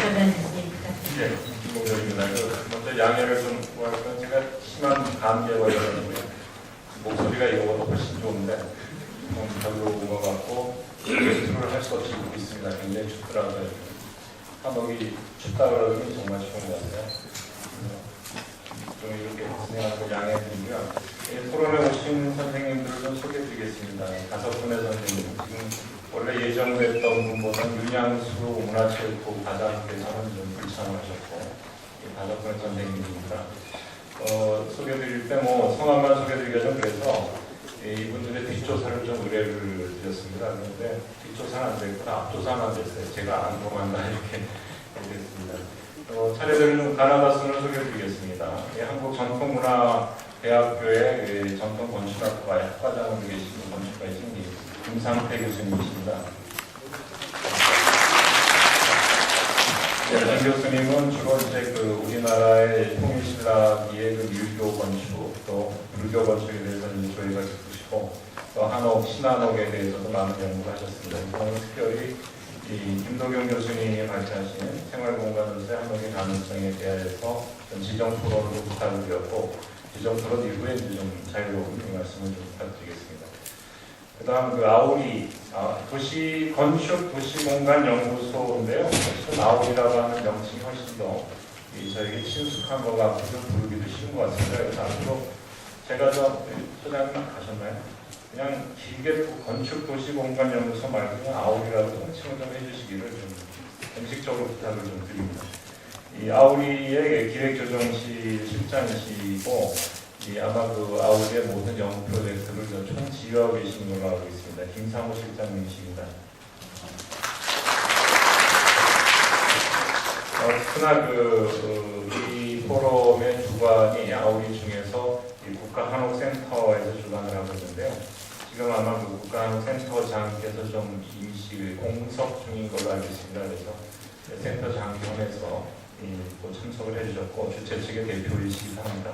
네, 김봉정입니다. 먼저 양해를 좀 구할 건 제가 심한 감기에 걸려가지고요. 목소리가 이거보다 훨씬 좋은데 좀 별로 온 것 같고 수술을 할 수 없이 입고 있습니다. 굉장히 춥더라고요. 한옥이 춥다 그러더니 정말 추운 것 같아요. 좀 이렇게 진행하는 거 양해해 드리고요. 토론에 오신 선생님들을 좀 소개해 드리겠습니다. 5분의 선생님, 지금 원래 예정됐던 분보다 윤양수 문화체육부 과장께서는 좀 불참하셨고 5분의 선생님입니다. 소개해 드릴 때 성함만 소개해 드리기가 좀 그래서 이분들의 뒷조사를 좀 의뢰를 드렸습니다. 그런데 뒷조사는 안 됐고 앞조사만 됐어요. 제가 안 통한다 이렇게 됐습니다. 차례대로 가나다 순을 소개해 드리겠습니다. 한국전통문화대학교의 전통건축학과 학과장으로 계시는 건축가이신 김상태 교수님이십니다. 네, 장 교수님은 주로 이제 우리나라의 통일신라기의 유교 건축, 또 불교 건축에 대해서 저희가 듣으시고, 또 한옥, 신한옥에 대해서도 많은 연구를 하셨습니다. 이번에 특별히 김도경 교수님이 발표하신 생활공간으로서의 한옥의 가능성에 대해서 지정 토론으로 부탁을 드렸고, 지정 토론 이후에 좀 자유로운 말씀을 좀 부탁드리겠습니다. 그 다음 아우리, 도시 건축 도시공간 연구소인데요. 아우리라고 하는 명칭이 훨씬 더 저에게 친숙한 것 같고 좀 부르기도 쉬운 것 같습니다. 그래서 앞으로 제가 소장님 가셨나요? 그냥 길게 건축 도시공간 연구소 말고 그냥 아우리라고 호칭을 좀 해주시기를 좀 공식적으로 부탁을 좀 드립니다. 이 아우리의 기획조정실 실장이시고 아마 아우리의 모든 연구 프로젝트를 총 지휘하고 계시는 걸로 알고 있습니다. 김상호 실장님이십니다. 특히나 이 포럼의 주관이 아우리 중에서 국가한옥센터에서 주관을 하고 있는데요. 지금 아마 국가한옥센터장께서 좀 임시 공석 중인 걸로 알고 있습니다. 그래서 센터장겸해서 참석을 해주셨고 주최 측의 대표이시기도 합니다.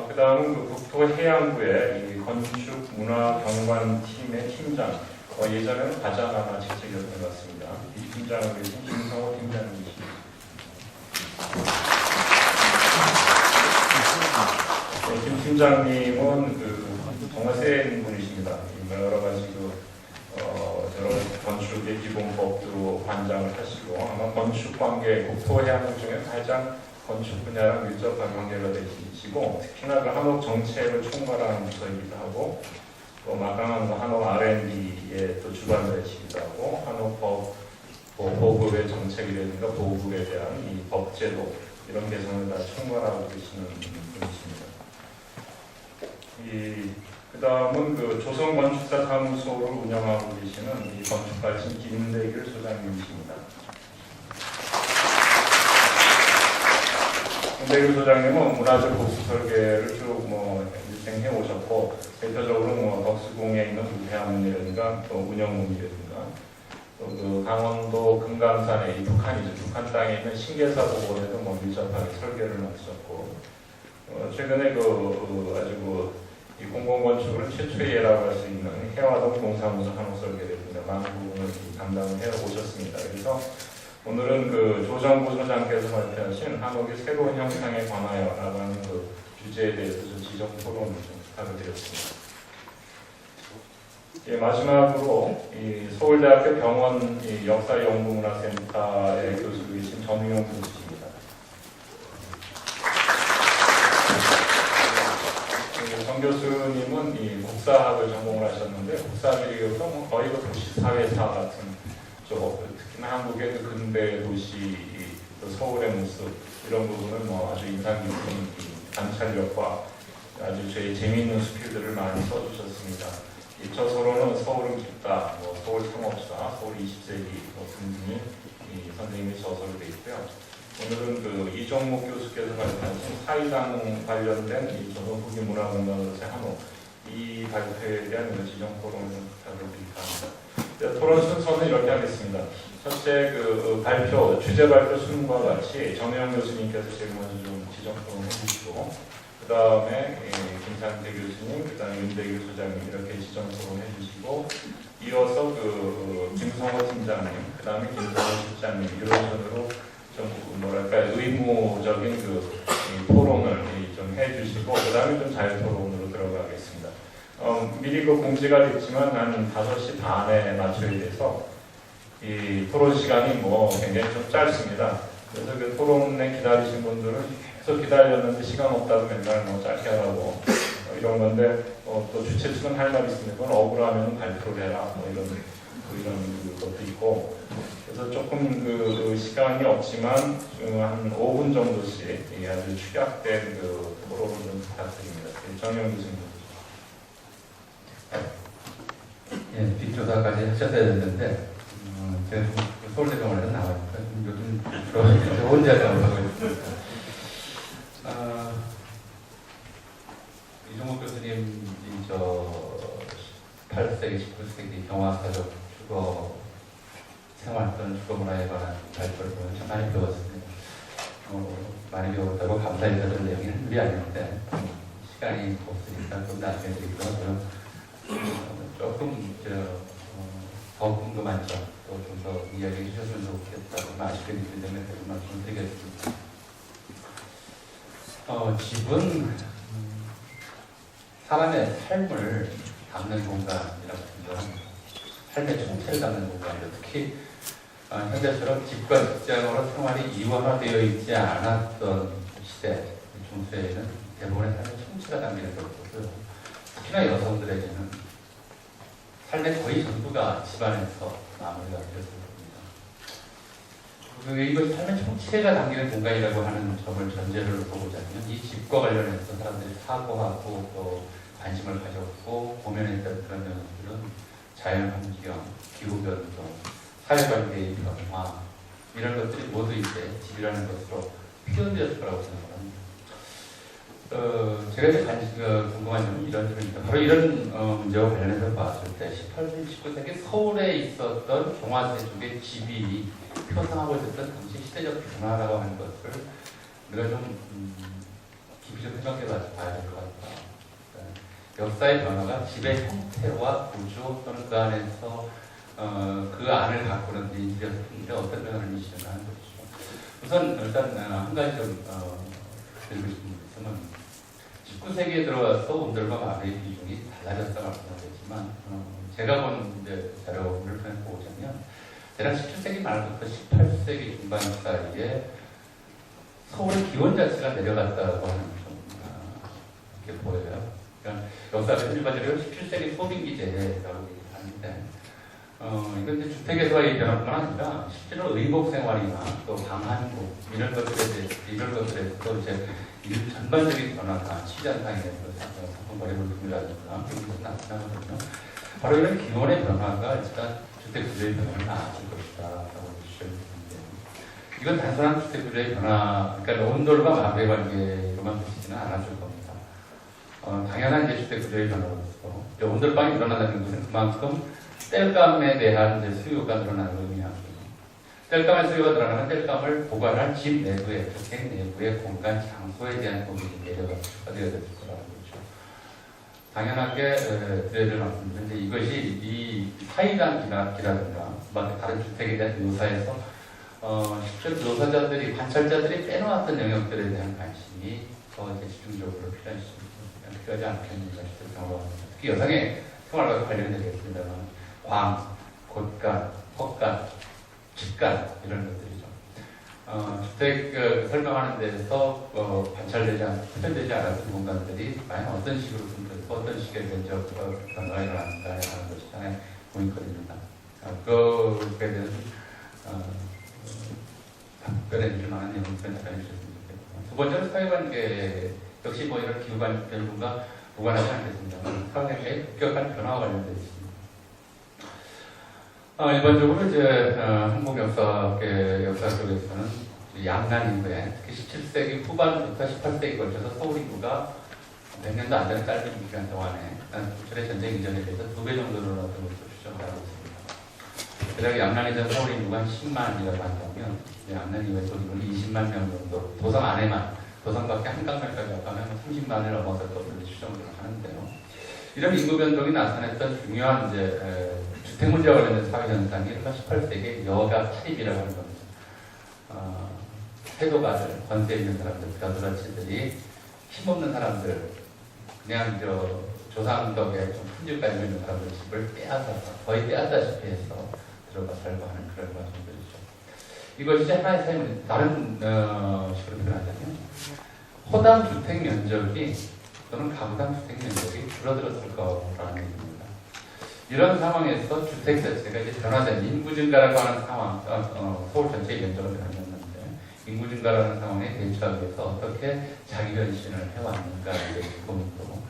그 다음은 국토해양부의 건축문화경관팀의 팀장, 예전에는 과장 아마 직책이었던 것 같습니다. 이 팀장을 계신 김성호 팀장님이십니다. 김 팀장님은 정말 센 분이십니다. 여러 가지 건축의 기본법도 관장을 하시고 아마 건축관계, 국토해양부 중에 가장 건축 분야랑 밀접한 관계가 되시고 특히나 한옥 정책을 총괄하는 부서이기도 하고 또 막강한 한옥 R&D에 또 주관자이시기도 하고 한옥 보급의 정책이라든가 보급에 대한 이 법제도 이런 개선을 다 총괄하고 계시는 분이십니다. 그 다음은 조선건축사 사무소를 운영하고 계시는 이 건축가이신 김대길 소장님이십니다. 김대길 소장님은 문화적 복수 설계를 쭉 일생해 오셨고 대표적으로 덕수궁에 있는 대학문이라든가 또 운영문이라든가 또 강원도 금강산의 북한 땅에 있는 신계사 복원에도 밀접하게 설계를 맡으셨고 최근에 아주 이 공공건축을 최초의 예라고 할 수 있는 해화동 동사무소 한옥 설계라든가 많은 부분을 담당을 해 오셨습니다. 그래서 오늘은 조정부 소장께서 발표하신 한옥의 새로운 형상에 관하여라고 하는 주제에 대해서 좀 지정 토론을 좀 부탁을 드렸습니다. 마지막으로 서울대학교 병원 역사연구문화센터의 교수로 계신 전우용 교수입니다. 정 교수님은 국사학을 전공을 하셨는데 국사학이어서 거의 도시사회사 같은 쪽, 특히나 한국의 근대 도시, 서울의 모습 이런 부분을 아주 인상 깊은 관찰력과 아주 재미있는 스킬들을 많이 써주셨습니다. 저서로는 서울은 깊다, 서울 상업사, 서울 20세기 등등이 선생님의 저서로 되어 있고요. 오늘은 이종목 교수께서 발표하신 사이당 관련된 조선 후기 문화공간으로서의 한옥 이 발표에 대한 지정 토론을 부탁을 드릴까 합니다. 토론 순서는 이렇게 하겠습니다. 첫째 주제 발표 순과 같이 정혜영 교수님께서 제일 먼저 좀 지정 토론을 해주시고 그 다음에 김상태 교수님, 그 다음에 윤대규 소장님 이렇게 지정 토론해 주시고, 이어서 김성호 팀장님, 그 다음에 김성호 실장님 이런 순으로 좀 뭐랄까 의무적인 이 토론을 좀 해주시고, 그 다음에 좀 자유 토론으로 들어가겠습니다. 미리 공지가 됐지만 한 5시 반에 맞춰야 돼서 이 토론 시간이 굉장히 좀 짧습니다. 그래서 그 토론에 기다리신 분들은 계속 기다렸는데 시간 없다고 맨날 짧게 하라고 이런 건데, 또 주최 측은 할 말 있으면 그건 억울하면 발표를 해라 이런 것도 있고, 그래서 조금 시간이 없지만 한 5분 정도씩 아주 축약된 토론을 좀 부탁드립니다. 정영 교수님. 예, 뒷조사까지 하셨어야 됐는데, 제가 서울대병원에서 나와니까 요즘 주로 혼자 나오고 있습니다. 이종욱 교수님, 18세기, 19세기 경화사적 주거 생활 또는 주거 문화에 관한 발표를 보면 참 많이 배웠습니다. 많이 배웠다고 감사해야 될 내용이 한둘이 아닌데, 시간이 없으니까 좀 나중에 드리고요. 조금 더 궁금한 점, 또 좀 더 이야기해 주셨으면 좋겠다고 아쉽게 느끼는 점에 대해서 말씀을 드리겠습니다. 집은 사람의 삶을 담는 공간이라고 생각합니다. 삶의 총체를 담는 공간이죠. 특히 현대처럼 집과 직장으로 생활이 이원화되어 있지 않았던 시대 중세에는 대부분의 삶의 총체가 담기는 것이고요. 특히나 여성들에게는 삶의 거의 전부가 집안에서 마무리가 되었을 겁니다. 이걸 삶의 총체가 담기는 공간이라고 하는 점을 전제를 보자면, 이 집과 관련해서 사람들이 사고하고 또 관심을 가졌고 고민했던 그런 면들은 자연 환경, 기후 변동, 사회관계의 변화 이런 것들이 모두 이제 집이라는 것으로 표현되었을 거라고 생각합니다. 제가 이제 궁금한 점은 이런 점입니다. 바로 이런 문제와 관련해서 봤을 때 18세기, 19세기 서울에 있었던 종화세족의 집이 표상하고 있었던 당시 시대적 변화라고 하는 것을 우리가 좀 깊이 좀 생각해 봐야 될 것 같다. 역사의 변화가 집의 형태와 구조 또는 그 안에서 그 안을 가꾸는 인지였는데 어떤 변화를 인식하는 것이죠. 우선 일단 한 가지 좀 드리고 싶은 말씀은 19세기에 들어와서 온돌과 마블의 비중이 달라졌다고 말씀드렸지만, 제가 본 자료를 보자면 대략 17세기 말부터 18세기 중반 사이에 서울의 기온 자체가 내려갔다고 하는 좀 이렇게 보여요. 그러니까 역사에서 일반적으로 17세기 소빙기제라고 얘기하는데, 이건 이제 주택에서의 변화뿐만 아니라 실제로 의복 생활이나 또 방한복 이런 것들에서도 이제 전반적인 변화가 시장상에서 상품 거래 물품이라든가 이런 것이 나타나거든요. 바로 이런 기본의 변화가 일단 주택 구조의 변화를 낳았을 것이다라고 주장했는데, 이건 단순한 주택 구조의 변화, 그러니까 온돌과 마블의 관계로만 보시지는 않았을 겁니다. 당연한 이제 주택 구조의 변화로서 온돌방이 늘어난다는 것은 그만큼 땔감에 대한 수요가 늘어나는 의미하고, 땔감의 수요가 늘어나면 땔감을 보관할 집 내부의, 주택 내부의 공간, 장소에 대한 고민이 내려가 되어야 될 거라고 그러죠. 당연하게 드려야 말씀드렸는데, 이것이 이 사이단기라든가 다른 주택에 대한 묘사에서 실제 묘사자들이, 관찰자들이 빼놓았던 영역들에 대한 관심이 더 이제 집중적으로 필요하지 않겠는가 싶은 특히 여성의 생활과 관련되겠습니다만, 광, 곳간, 헛간, 집간 이런 것들이죠. 주택 설명하는 데서 표현되지 않았던 공간들이 과연 어떤 식으로 어떤 식의 면적 변화가 일어났는가에 관한 것이 하나의 고민거리입니다. 그거에 대해서 답변해 주실 만한 내용을 답변해 주셨으면 좋겠고, 두 번째로 사회관계 역시 이런 기후변화과 무관하지 않겠습니다만 사회관계의 급격한 변화와 관련되어 있습니다. 일반적으로 이제 한국 역사 쪽에서는 양난 인구에 특히 17세기 후반부터 18세기 걸쳐서 서울 인구가 몇 년도 안 되는 짧은 기간 동안에 부천의 전쟁 이전에 비해서 2배 정도 늘어났던 것으로 추정하고 있습니다. 대략 양난 이전 서울 인구가 한 10만이라고 한다면 양난 이후에 서울 인구는 20만 명 정도, 도성 안에만 도성밖에 한강말까지 합하면 30만을 넘어섰다고 추정을 하는데요. 이런 인구 변동이 나타냈던 중요한 이제 주택 문제와 관련된 사회 현상이 18세기 여가 탈입이라고 하는 겁니다. 태도가들, 권세 있는 사람들, 벼슬아치들이 힘없는 사람들, 그냥 조상덕에 좀 큰 집 깔고 있는 사람들 집을 거의 빼앗다시피 해서 들어가 살고 하는 그런 과정들이죠. 이것이 하나의 삶을 다른 식으로 표현하자면 호당 주택 면적이 또는 가구당 주택 면적이 줄어들었을 거라는 얘기입니다. 이런 상황에서 주택 자체가 이제 변화된 인구 증가라고 하는 상황, 서울 전체의 면적은 변했는데 인구 증가라는 상황에 대처하기 위해서 어떻게 자기 변신을 해왔는가에 대해 고민도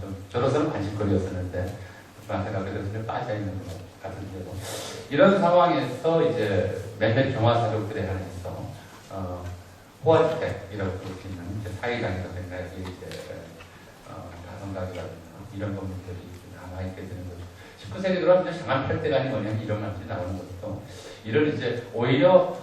좀 저로서는 관심거리였었는데 생각해서 빠져있는 것 같은데도 이런 상황에서 이제 몇몇 경화사족들에 한해서 호화주택이라고 부르는 사회당에서든가 이제 가성가게라든가 이런 건물들이 남아있게 되는 거죠. 19세기 들어가면 장안 팔대간이 뭐냐면 이런 말들이 나오는 것도 이런 이제 오히려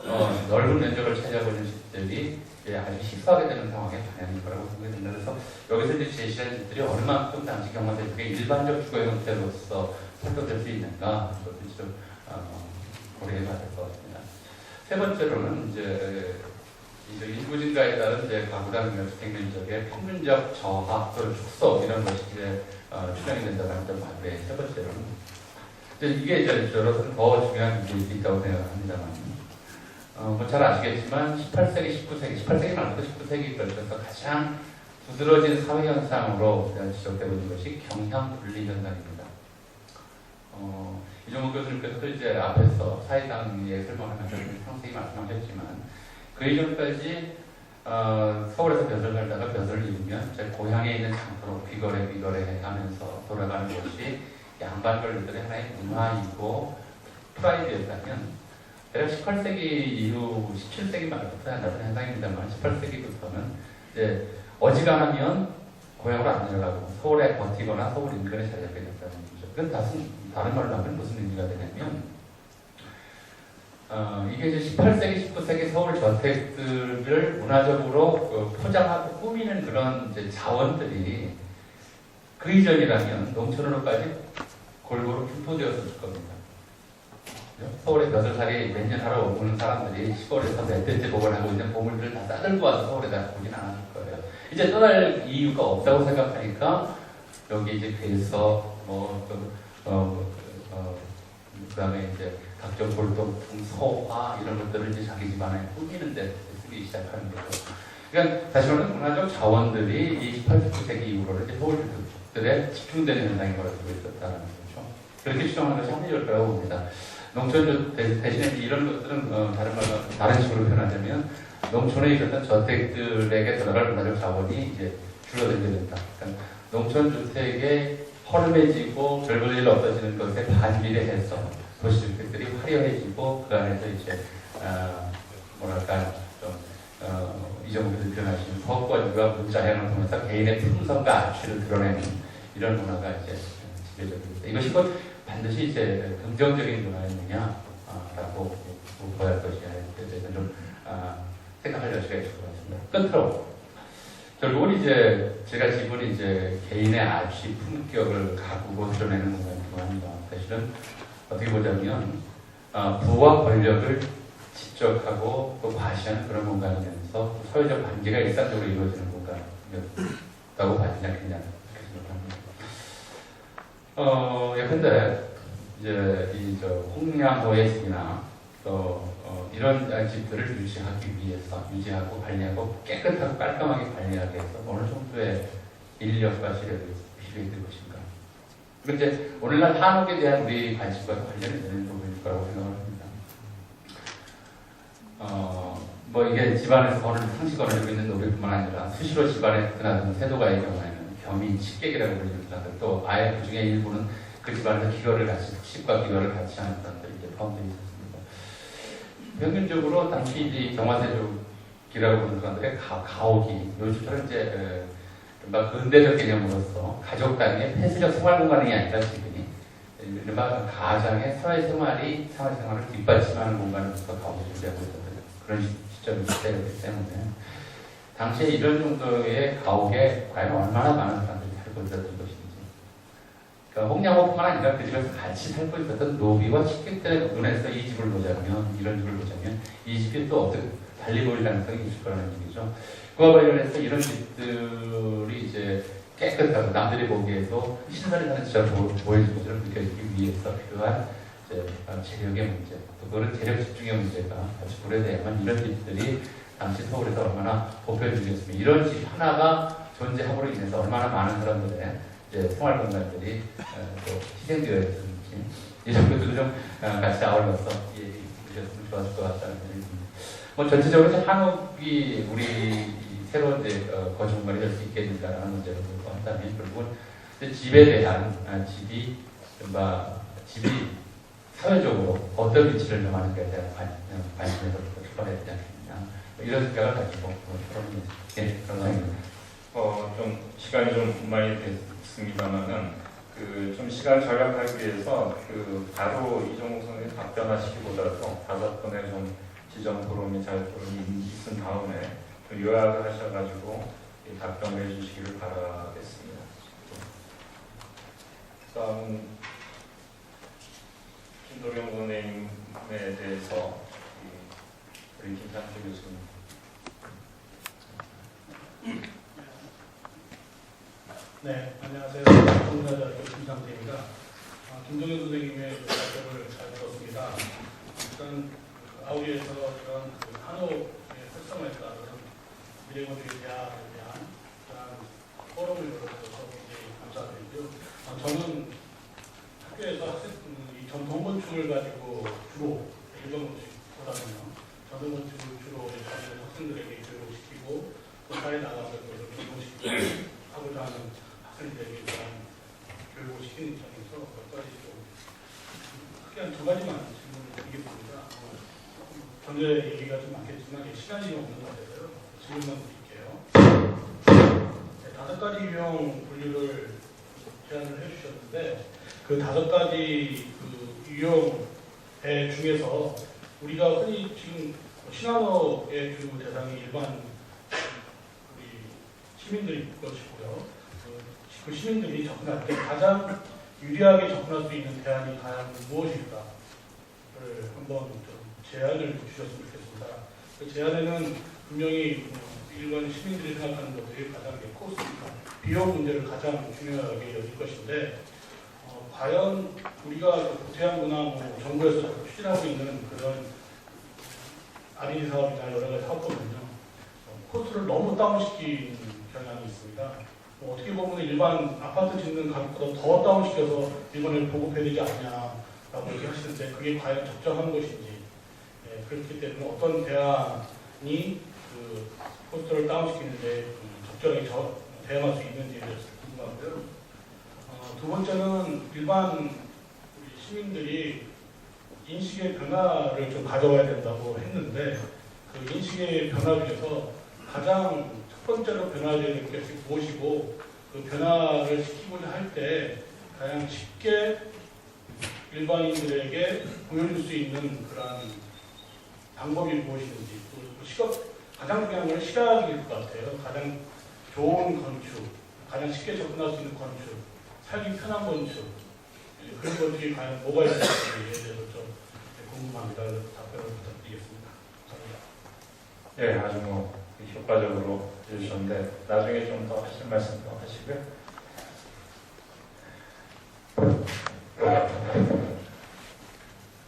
넓은 면적을 차지하고 집들이 아주 희소하게 되는 상황에 반영인 거라고 생각이 듭니다. 그래서 여기서 이제 제시한 집들이 어느 만큼 당시 경화대중의 일반적 주거 형태로서 설득될 수 있는가 그것을 좀 고려해 봐야 될 것 같습니다. 세 번째로는 이제 인구 증가에 따른 이제 가구당 주택 면적의 평균적 저하 또는 축소 이런 것이 이제 추정이 된다는 점 말고의 세 번째로는 이게 이제 저로서는 더 중요한 일이 있다고 생각합니다만 뭐 잘 아시겠지만 18세기, 19세기, 18세기 말고도 19세기에 걸쳐서 가장 두드러진 사회 현상으로 지적되고 있는 것이 경향 분리 현상입니다. 이종훈 교수님께서도 이제 앞에서 사회당의 설명하면서 상세히 말씀하셨지만 그 이전까지 서울에서 벼슬 살다가 벼슬을 이루면 제 고향에 있는 장소로 귀거래 하면서 돌아가는 것이 양반들의 하나의 문화이고 프라이드였다면 대략 18세기 이후 17세기 말부터 나타난 현상입니다만 18세기부터는 이제 어지간하면 고향으로 안 내려가고 서울에 버티거나 서울 인근에 자리 잡게 됐다는 거죠. 그건 다른 말로 하면 무슨 의미가 되냐면 이게 이제 18세기, 19세기 서울 저택들을 문화적으로 포장하고 꾸미는 그런 이제 자원들이 그 이전이라면 농촌으로까지 골고루 분포되었을 겁니다. 서울에 벼슬살이 몇 년 하러 오는 사람들이 시골에서 몇 대째 보관하고 있는 보물들을 다 싸들고 와서 서울에다 보진 않았을 거예요. 이제 떠날 이유가 없다고 생각하니까 여기 이제 괴서 그다음에 이제 각종 골동, 소화 이런 것들을 이제 자기 집안에 꾸미는데 쓰기 시작하는 거죠. 그러니까 다시 말하면 문화적 자원들이 이 18, 19세기 이후로는 이제 서울들에 집중되는 현상이 벌어지고 있었다는 거죠. 그렇게 추정하는 것이 합리적일 거라고 봅니다. 농촌 대신에 이런 것들은 다른 식으로 표현하자면 농촌에 있었던 저택들에게 들어갈 문화적 자원이 이제 줄어들게 된다. 그러니까 농촌 주택에 허름해지고 별볼 일 없어지는 것에 반비례해서 도시주택들이 화려해지고 그 안에서 이제 이정도들 표현하시는 법권과 문자형을 통해서 개인의 품성과 압취를 드러내는 이런 문화가 이제 지배적입니다. 이것이 반드시 이제 긍정적인 문화였느냐라고 봐야 할 것이냐 대해서 좀 생각할 여지가 있을 것 같습니다. 끝으로 결국은 이제 제가 집은 이제 개인의 압취 품격을 가꾸고 드러내는 공간입니다. 사실은 어떻게 보자면 부와 권력을 집적하고 또 과시하는 그런 공간이면서 사회적 관계가 일상적으로 이루어지는 공간이었다고 봐지지 않겠냐 이렇게 생각합니다. 예컨대 이제 홍량호의 집이나 또 이런 집들을 유지하고 관리하고 깨끗하고 깔끔하게 관리하기 위해서 어느 정도의 인력과 시력이 필요해 될 것인가. 이제 오늘날 한옥에 대한 우리 관심과 관련이 되는 부분일 거라고 생각을 합니다. 이게 집안에서 어느 상식 얻어지고 있는 노래뿐만 아니라 수시로 집안에 드나드는 세도가의 경우에는 겸인 식객이라고 불리는 사람들 또 아예 그 중에 일부는 그 집안에서 식과 기거를 같이 하는 사람들이 이제 포함되어 있었습니다. 평균적으로 당시 이 경화세족이라고 부르는 사람들의 가옥이 요즘처럼 이제 근대적 개념으로서 가족 단위의 폐쇄적 생활 공간이 아니라 지금이 이른바 가장의 사회생활을 뒷받침하는 공간으로서 가옥이 존재하고 있었던 그런 시점이 시작되기 때문에 당시에 이런 정도의 가옥에 과연 얼마나 많은 사람들이 살고 있었던 것인지. 그러니까 홍양호뿐만 아니라 그 집에서 같이 살고 있었던 노비와 식객들의 눈에서 이 집을 보자면, 이런 집을 보자면, 이 집이 또 어떻게 달리 보일 가능성이 있을 거라는 얘기죠. 그와 관련해서 이런 집들이 이제 깨끗하고 남들이 보기에도 신선히 사는 집처럼 보여지는 것을 느껴지기 위해서 필요한 이제 재력의 문제, 또 그런 재력 집중의 문제가 같이 고려돼야만 이런 집들이 당시 서울에서 얼마나 보편적이었으면 이런 집 하나가 존재함으로 인해서 얼마나 많은 사람들의 이제 생활 공간들이 또 희생되어 있었는지 이런 것들을 좀 같이 아울러서 얘기해 주셨으면 좋았을 것 같다는 생각이 듭니다. 뭐 전체적으로 한옥이 우리 새로운 이제 거주 공간이 될 수 있게 된다는 문제를 한다면 결국은 집에 대한 집이 사회적으로 어떤 위치를 점하는가에 대한 관심에서부터 출발해야 되지 않겠느냐 이런 생각을 가지고 그런 생각입니다. 좀 시간이 좀 많이 됐습니다만은 좀 시간 절약하기 위해서 바로 이종욱 선생님 답변하시기보다도 5번의 좀 지점 토론이 있은 다음에 좀 요약을 하셔가지고 답변을 해주시기를 바라겠습니다. 다음은 김도령 선생님에 대해서 우리 김상태 교수님. 네, 안녕하세요. 동문화대학교 김상태입니다. 김동현 선생님의 발표를 잘 들었습니다. 일단 아우리에서 그런 한옥의 활성화에 따른 미래건축의 대학에 대한 포럼을 열어주셔서 굉장히 감사드리고요. 저는 학교에서 이 전통 건축을 가지고 주로 일반 건축보다는요, 전통 건축을 주로 학생들에게 교육시키고 또 사회에 나가서 그것을 전공시키고 하고자 하는 학생들에게 대한 교육을 시키는 입장에서 몇 가지 좀 크게 한 2가지만 질문을 드리겠습니다. 전제 얘기가 좀 많겠지만 시간이 없는 것 같아서요. 질문만 드릴게요. 네, 5가지 유형 분류를 제안을 해주셨는데 그 5가지 유형의 중에서 우리가 흔히 지금 신한옥의 주 대상이 일반 우리 시민들일 것이고요. 그 시민들이 접근할 때 가장 유리하게 접근할 수 있는 대안이 과연 무엇일까를 한번 좀 제안을 주셨으면 좋겠습니다. 그 제안에는 분명히 일반 시민들이 생각하는 것들이 가장 코스트, 비용 문제를 가장 중요하게 여길 것인데 과연 우리가 국토해양부나 정부에서 추진하고 있는 그런 R&D 사업이나 여러 가지 사업들은요 코스트를 너무 다운시키는 경향이 있습니다. 어떻게 보면 일반 아파트 짓는 가격보다 더 다운시켜서 일본에 보급해야 되지 않냐라고 얘기하시는데 그게 과연 적정한 것인지 그렇기 때문에 어떤 대안이 그 코스트를 다운시키는데 적절하게 대응할 수 있는지에 대해서 궁금하고요. 2번째는 일반 우리 시민들이 인식의 변화를 좀 가져와야 된다고 했는데 그 인식의 변화 중에서 가장 첫 번째로 변화되는 것이 무엇이고 그 변화를 시키고자 할 때 가장 쉽게 일반인들에게 보여줄 수 있는 그런 방법이 무엇인지 가장 중요한 건 시각일 것 같아요. 가장 좋은 건축, 가장 쉽게 접근할 수 있는 건축, 살기 편한 건축 그런 것들이 과연 뭐가 있을지에 대해서 좀 궁금합니다. 답변을 부탁드리겠습니다. 감사합니다. 네, 아주 효과적으로 해주셨는데 나중에 좀 더 하실 말씀 더 하시고요.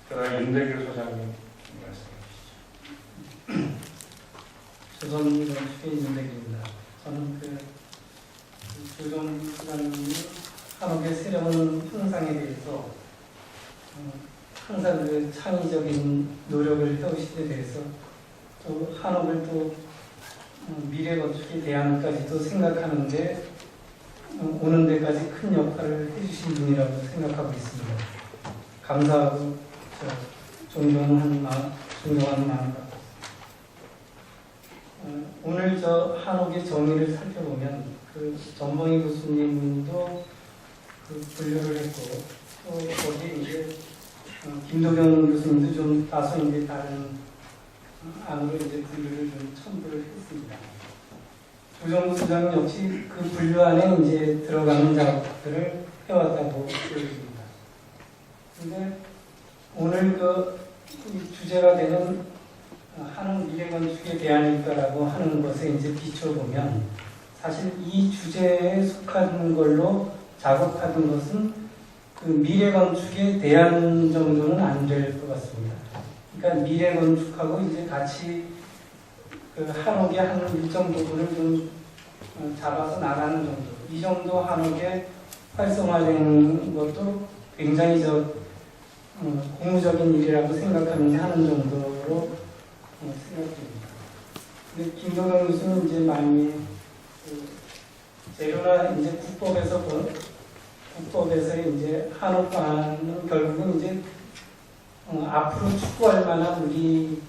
그다음 윤대규 소장님 말씀해 주시죠. 조선 건축의 윤대규입니다. 저는 조선 소장님이 한옥의 새로운 형상에 대해서 항상 그 창의적인 노력을 해오신 데 대해서 또 한옥을 또 미래 건축에 대안까지도 생각하는데 오는 데까지 큰 역할을 해주신 분이라고 생각하고 있습니다. 감사하고 존경하는 마음과 오늘 저 한옥의 정의를 살펴보면 그 전봉희 교수님도 그 분류를 했고 또 거기에 이제 김도경 교수님도 좀 다소 이제 다른 안으로 이제 분류를 좀 첨부를 했습니다. 조정구 수장은 역시 그 분류 안에 이제 들어가는 작업들을 해왔다고 보여집니다. 근데 오늘 이 주제가 되는 한옥 미래건축의 대안일까라고 하는 것에 이제 비춰보면 사실 이 주제에 속한 걸로 작업하는 것은 그 미래건축의 대안 정도는 안 될 것 같습니다. 그러니까 미래건축하고 이제 같이 그 한옥의 한 일정 부분을 좀 잡아서 나가는 정도. 이 정도 한옥의 활성화되는 것도 굉장히 고무적인 일이라고 생각하면서 하는 정도로 생각됩니다. 근데 김동영 교수는 이제 많이 재료나 이제 국법에서 이제 한옥과는 결국은 이제 앞으로 추구할 만한 우리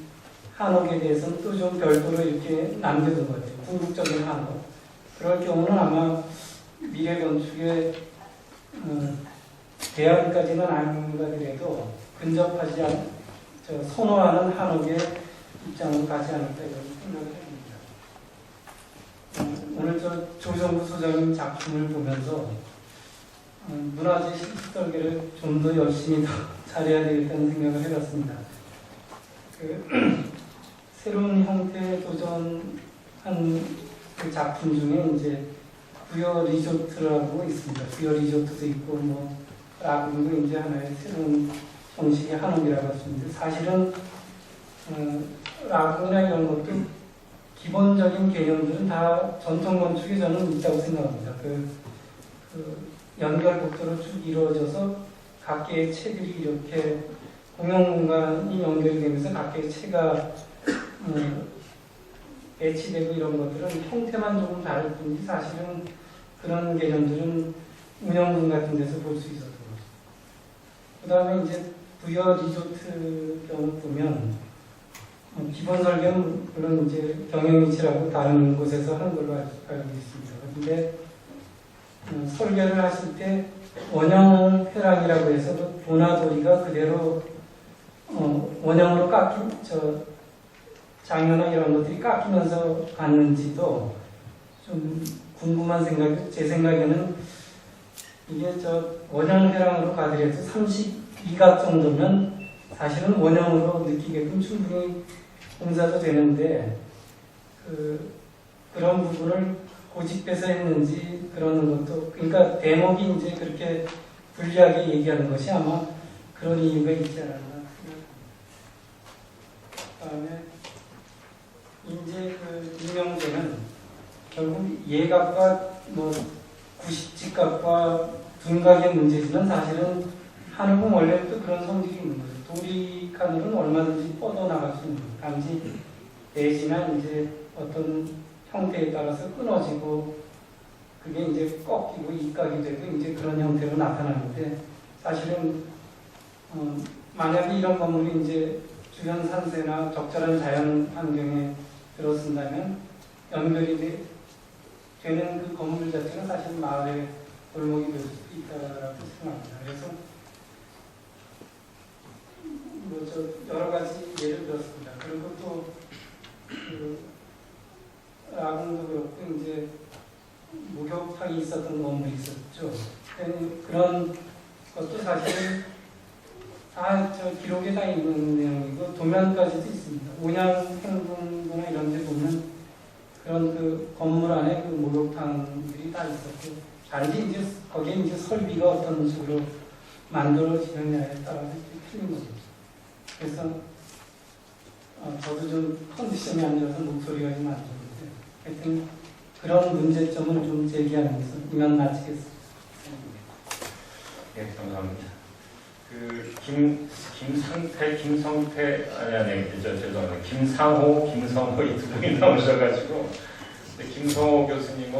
한옥에 대해서는 또 좀 별도로 이렇게 남겨둔 것 같아요. 궁극적인 한옥. 그럴 경우는 아마 미래건축의 대안까지는 아니더라도 근접하지 선호하는 한옥의 입장으로 가지 않을까 이런 생각을 합니다. 오늘 조정구 소장님 작품을 보면서 문화재 실설계를 좀 더 열심히 더 잘해야 되겠다는 생각을 해봤습니다. 새로운 형태에 도전한 그 작품 중에 이제 부여 리조트라고 있습니다. 부여 리조트도 있고 라군도 이제 하나의 새로운 형식의 한옥이라고 했습니다. 사실은 라군이나 이런 것도 기본적인 개념들은 다 전통 건축에 저는 있다고 생각합니다. 그 연결복도로 쭉 이루어져서 각개의 채들이 이렇게 공용 공간이 연결되면서 각개의 채가 배치되고 이런 것들은 형태만 조금 다를 뿐이지 사실은 그런 개념들은 운영군 같은 데서 볼 수 있었던 거죠. 그 다음에 이제 부여 리조트 경우 보면 기본 설계는 물론 이제 경영위치라고 다른 곳에서 하는 걸로 알고 있습니다. 그런데 설계를 하실 때 원형 회랑이라고 해서 그 도나도리가 그대로 원형으로 장면이나 이런 것들이 깎이면서 갔는지도 좀 궁금한 생각이, 제 생각에는 이게 원형 회랑으로 가더라도 32각 정도면 사실은 원형으로 느끼게끔 충분히 공사도 되는데 그런 부분을 고집해서 했는지 그러는 것도, 그러니까 대목이 이제 그렇게 불리하게 얘기하는 것이 아마 그런 이유가 있지 않았나 생각합니다. 그다음에 이제 이명재는 결국 예각과 구십직각과 둔각의 문제지만 사실은 한옥은 원래부터 그런 성질이 있는 거죠. 도리칸으로는 얼마든지 뻗어나갈 수 있는 거죠. 단지 내지나 이제 어떤 형태에 따라서 끊어지고 그게 이제 꺾이고 입각이 되고 이제 그런 형태로 나타나는데 사실은 만약에 이런 건물이 이제 주변 산세나 적절한 자연 환경에 들어선다면 연결이 되는 그 건물 자체가 사실 마을의 골목이 될 수 있다고 생각합니다. 그래서 여러 가지 예를 들었습니다. 그리고 또 라군도 그렇고 이제 목욕탕이 있었던 건물이 있었죠. 그런 것도 사실 다 기록에 다 있는 내용이고 도면까지도 있습니다. 온양 행궁이나 이런 데 보면 그런 그 건물 안에 그 목욕탕들이 다 있었고 단지 이제 거기에 이제 설비가 어떤 식으로 만들어지느냐에 따라서 틀린 거죠. 그래서 저도 좀 컨디션이 안 좋아서 목소리가 좀 안 좋은데 하여튼 그런 문제점을 좀 제기하면서 이만 마치겠습니다. 네, 감사합니다. 죄송합니다. 김상호, 김성호 이 두 분이 나오셔가지고 김성호 교수님은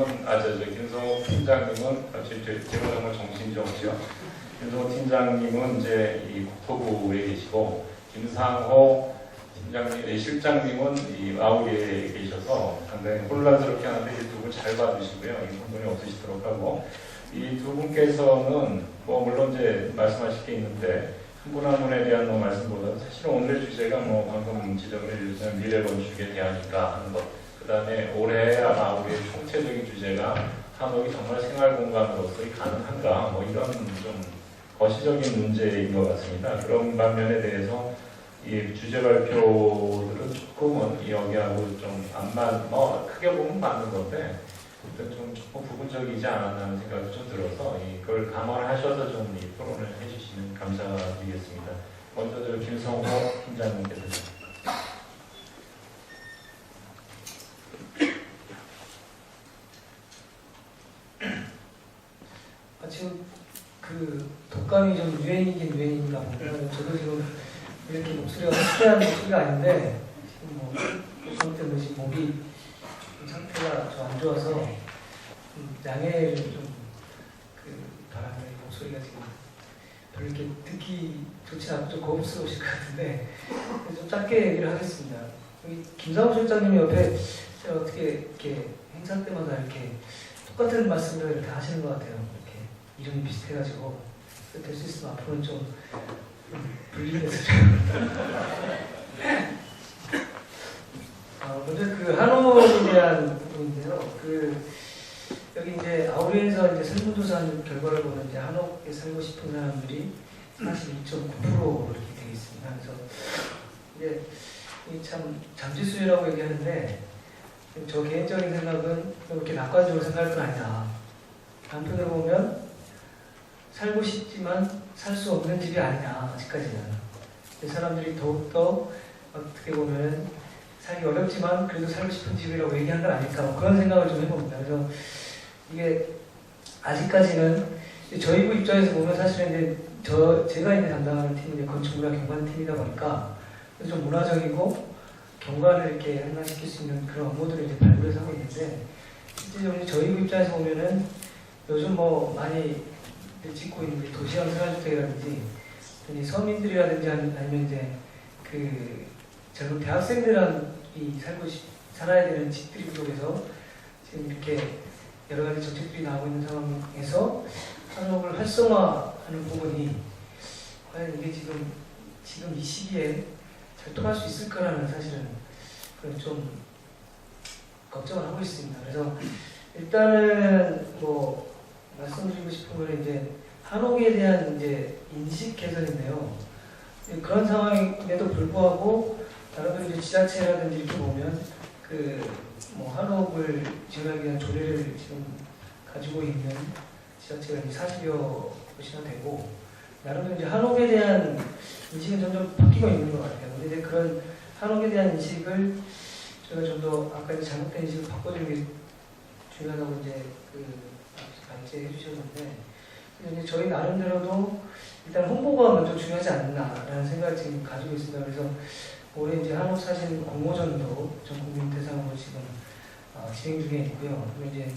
김성호 팀장님은 제가 정말 정신이 없죠. 김성호 팀장님은 이제 이 국토부에 계시고 김상호 실장님은 이 아우리에 계셔서 상당히 혼란스럽게 하는데 이 두 분 잘 봐주시고요. 이 부분이 없으시도록 하고 이 두 분께서는 물론 이제 말씀하실 게 있는데 한 분 한 분에 대한 말씀보다는 사실 오늘의 주제가 방금 지적을 해주신 미래건축에 대하니까 하는 것 그다음에 올해 아마 우리의 총체적인 주제가 한옥이 정말 생활 공간으로서 가능한가 뭐 이런 좀 거시적인 문제인 것 같습니다. 그런 반면에 대해서 이 주제 발표들은 조금은 여기하고 좀 크게 보면 맞는 건데 좀 조금 부분적이지 않았나 하는 생각이 좀 들어서 이걸 감안하셔서 좀 이 토론을 해주시면 감사드리겠습니다. 먼저 저 김성호 팀장님께서. 지금 그 독감이 좀 유행이긴 유행인가 보면 저도 지금 이렇게 목소리가 확실한 목소리가 아닌데 지금 뭐 독감 때문에 지금 목이 상태가 좀 안 좋아서 양해를 좀 바라는 목소리가 지금 별로 이렇게 듣기 좋지 않고 좀 고급스러우실 것 같은데 좀 짧게 얘기를 하겠습니다. 여기 김상우 실장님 옆에 제가 어떻게 이렇게 행사 때마다 이렇게 똑같은 말씀을 이렇게 하시는 것 같아요. 이렇게 이름이 비슷해가지고 될 수 있으면 앞으로는 좀 분리해서 먼저 그 한옥에 대한 부분인데요. 여기 이제 아우리에서 이제 설문조사한 결과를 보면 이제 한옥에 살고 싶은 사람들이 42.9% 이렇게 되어 있습니다. 그래서 이제 이 참 잠재수요라고 얘기하는데 저 개인적인 생각은 이렇게 낙관적으로 생각할 건 아니다. 한편으로 보면 살고 싶지만 살 수 없는 집이 아니냐 아직까지는. 사람들이 더욱더 어떻게 보면 살기 어렵지만 그래도 살고 싶은 집이라고 얘기한 건 아닐까 뭐 그런 생각을 좀 해봅니다. 그래서 이게 아직까지는 저희 부 입장에서 보면 사실은 이제 제가 이제 담당하는 팀이 건축문화 경관팀이다 보니까 좀 문화적이고 경관을 이렇게 향상시킬 수 있는 그런 업무들을 이제 발굴해서 하고 있는데 실제적으로 저희 부 입장에서 보면은 요즘 뭐 많이 짓고 있는 도시형 생활주택이라든지 서민들이라든지 아니면 이제 그 젊은 대학생들이 살아야 되는 집들이 부족해서 지금 이렇게 여러 가지 정책들이 나오고 있는 상황에서 한옥을 활성화하는 부분이 과연 이게 지금 이 시기에 잘 통할 수 있을 거라는 사실은 좀 걱정을 하고 있습니다. 그래서 일단은 뭐 말씀드리고 싶은 건 이제 한옥에 대한 이제 인식 개선인데요. 그런 상황임에도 불구하고 다른 이제 지자체라든지 이렇게 보면 뭐 한옥을 지원하기 위한 조례를 지금 가지고 있는 지자체가 이제 40여 곳이나 되고 나름대로 이제 한옥에 대한 인식은 점점 바뀌고 있는 것 같아요. 근데 이제 그런 한옥에 대한 인식을 저희가 좀 더 아까 이제 잘못된 인식을 바꿔주는 게 중요하다고 이제 발제해 주셨는데 이제 저희 나름대로도 일단 홍보가 먼저 중요하지 않나라는 생각을 지금 가지고 있습니다. 그래서 올해 이제 한옥 사진 공모전도 전 국민 대상으로 지금 진행 중에 있고요. 그리고 이제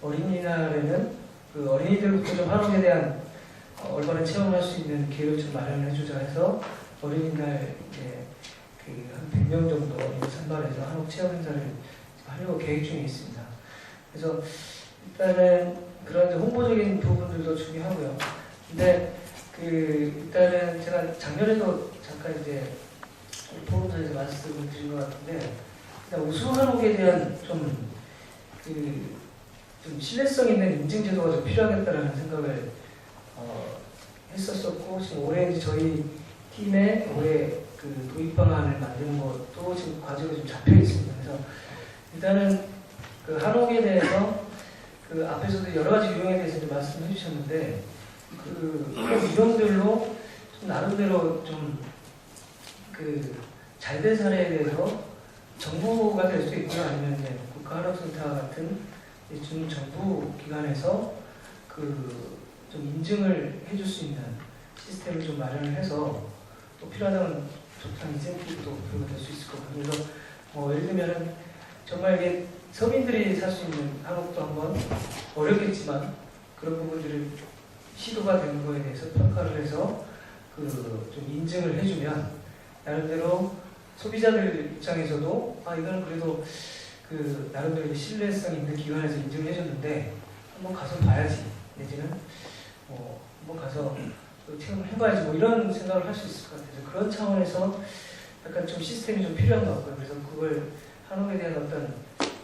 어린이날에는 그 어린이들부터 좀 한옥에 대한 올바른 체험할 수 있는 기회를 좀 마련해 주자 해서 어린이날 이제 한 100명 정도 선발해서 한옥 체험 행사를 하려고 계획 중에 있습니다. 그래서 일단은 그런 홍보적인 부분들도 중요하고요. 근데 일단은 제가 작년에도 잠깐 이제 포럼에서 말씀을 드린 것 같은데 일단 우수한옥에 대한 좀 신뢰성 있는 인증 제도가 좀 필요하겠다라는 생각을 했었었고 지금 올해 이제 저희 팀에 올해 도입 방안을 만드는 것도 지금 과정이 좀 잡혀 있습니다. 그래서 일단은 한옥에 대해서 앞에서도 여러 가지 유형에 대해서 이제 말씀해 주셨는데 유형들로 좀 나름대로 좀 잘된 사례에 대해서 정부가 될 수도 있고요. 아니면 이제 국가한옥센터 같은 준정부 기관에서 좀 인증을 해줄 수 있는 시스템을 좀 마련을 해서 또 필요하다면 좋다는 인센티브도 부여가 될 수 있을 것 같아요. 그래서 예를 들면은 정말 이게 서민들이 살 수 있는 한옥도 한번 어렵겠지만 그런 부분들을 시도가 되는 거에 대해서 평가를 해서 좀 인증을 해주면 나름대로 소비자들 입장에서도 이거는 그래도 나름대로 신뢰성 있는 기관에서 인증을 해줬는데 한번 가서 봐야지 내지는 한번 가서 체험을 해봐야지 이런 생각을 할 수 있을 것 같아서 그런 차원에서 약간 좀 시스템이 좀 필요한 것 같고요. 그래서 그걸 한옥에 대한 어떤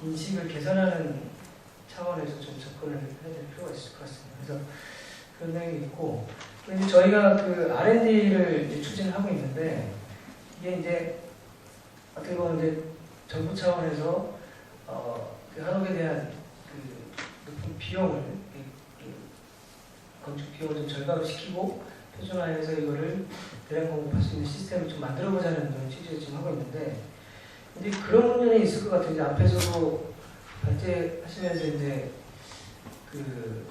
인식을 개선하는 차원에서 좀 접근을 해야 될 필요가 있을 것 같습니다. 그래서 그런 내용이 있고, 이제 저희가 그 R&D를 추진하고 있는데, 이게 이제 어떻게 보면 이제 정부 차원에서 그 한옥에 대한 그 높은 비용을 건축 비용을 좀 절감을 시키고 표준화해서 이거를 대량 공급할 수 있는 시스템을 좀 만들어보자는 그런 취지를 지금 하고 있는데, 이제 그런 문제는 있을 것 같아요. 이제 앞에서도 발제하시면서 이제 그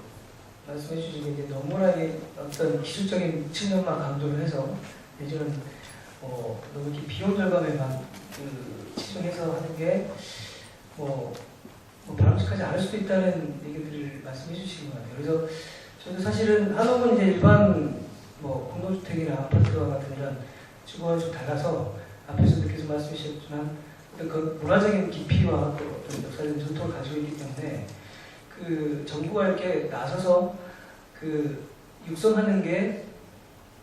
말씀해 주신 게 이제 너무나게 어떤 기술적인 측면만 강조를 해서 내지는 너무 이렇게 비용 절감에만 치중해서 하는 게 뭐 바람직하지 않을 수도 있다는 얘기들을 말씀해 주시는 것 같아요. 그래서 저도 사실은 한옥은 이제 일반 공동주택이나 아파트와 같은 이런 주거와 좀 달라서 앞에서도 계속 말씀해 주셨지만 어떤 그 문화적인 깊이와 또 어떤 역사적인 전통을 가지고 있기 때문에 그 정부가 이렇게 나서서 그 육성하는 게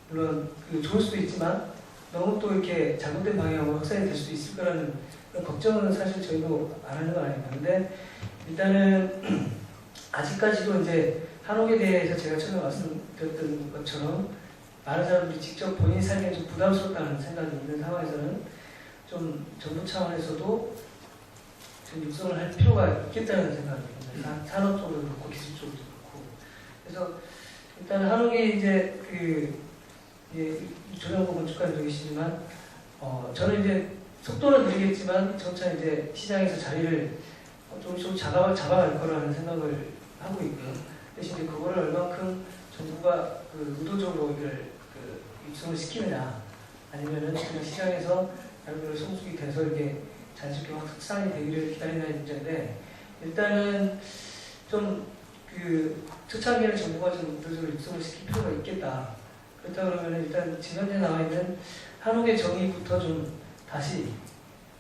물론 그 좋을 수도 있지만 너무 또 이렇게 잘못된 방향으로 확산이 될 수도 있을 거라는 그런 걱정은 사실 저희도 안 하는 건 아닙니다. 근데 일단은 아직까지도 이제 한옥에 대해서 제가 처음에 말씀드렸던 것처럼 많은 사람들이 직접 본인이 살기엔 좀 부담스럽다는 생각이 있는 상황에서는 좀 정부 차원에서도 좀 육성을 할 필요가 있겠다는 생각이 듭니다. 산업적으로도 그렇고 기술적으로도 그렇고. 그래서 일단 한옥이 이제 조정부 건축가님도 계시지만 저는 이제 속도는 느리겠지만 점차 이제 시장에서 자리를 조금씩 잡아갈 거라는 생각을 하고 있고요. 대신 이제 그거를 얼만큼 정부가 의도적으로 이걸 육성을 시키느냐, 아니면은 그냥 시장에서 나름대로 성숙이 돼서 이렇게 자연스럽게 확산이 되기를 기다리는 문제인데, 일단은 좀 초창기에는 정부가 좀 의도적으로 육성을 시킬 필요가 있겠다. 그렇다 그러면 일단 지금 현재 나와 있는 한옥의 정의부터 좀 다시